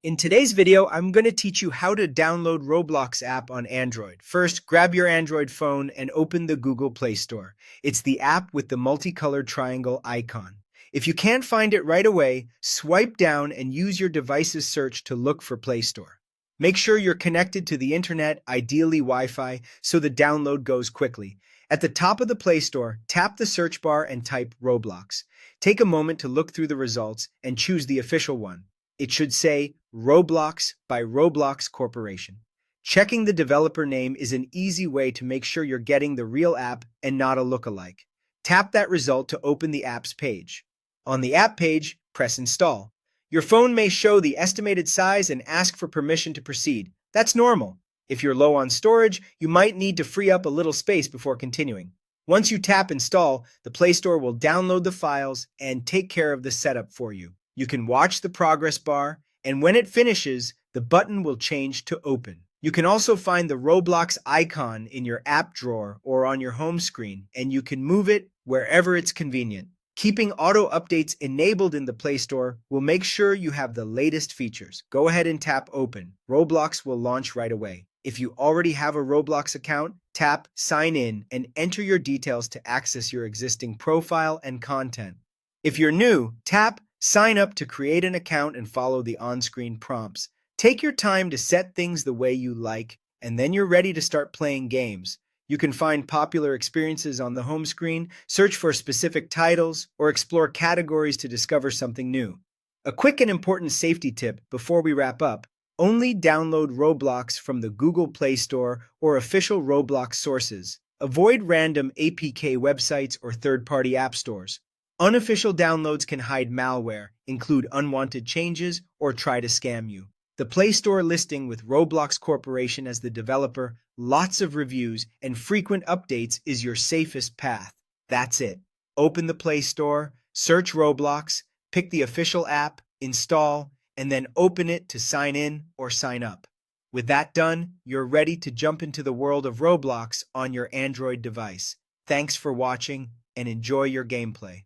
In today's video, I'm going to teach you how to download Roblox app on Android. First, grab your Android phone and open the Google Play Store. It's the app with the multicolored triangle icon. If you can't find it right away, swipe down and use your device's search to look for Play Store. Make sure you're connected to the internet, ideally Wi-Fi, so the download goes quickly. At the top of the Play Store, tap the search bar and type Roblox. Take a moment to look through the results and choose the official one. It should say Roblox by Roblox Corporation. Checking the developer name is an easy way to make sure you're getting the real app and not a lookalike. Tap that result to open the app's page. On the app page, press Install. Your phone may show the estimated size and ask for permission to proceed. That's normal. If you're low on storage, you might need to free up a little space before continuing. Once you tap Install, the Play Store will download the files and take care of the setup for you. You can watch the progress bar, and when it finishes, the button will change to Open. You can also find the Roblox icon in your app drawer or on your home screen, and you can move it wherever it's convenient. Keeping auto updates enabled in the Play Store will make sure you have the latest features. Go ahead and tap Open. Roblox will launch right away. If you already have a Roblox account, tap Sign In and enter your details to access your existing profile and content. If you're new, tap Sign up to create an account and follow the on-screen prompts. Take your time to set things the way you like, and then you're ready to start playing games. You can find popular experiences on the home screen, search for specific titles, or explore categories to discover something new. A quick and important safety tip before we wrap up: only download Roblox from the Google Play Store or official Roblox sources. Avoid random APK websites or third-party app stores. Unofficial downloads can hide malware, include unwanted changes, or try to scam you. The Play Store listing with Roblox Corporation as the developer, lots of reviews, and frequent updates is your safest path. That's it. Open the Play Store, search Roblox, pick the official app, install, and then open it to sign in or sign up. With that done, you're ready to jump into the world of Roblox on your Android device. Thanks for watching and enjoy your gameplay.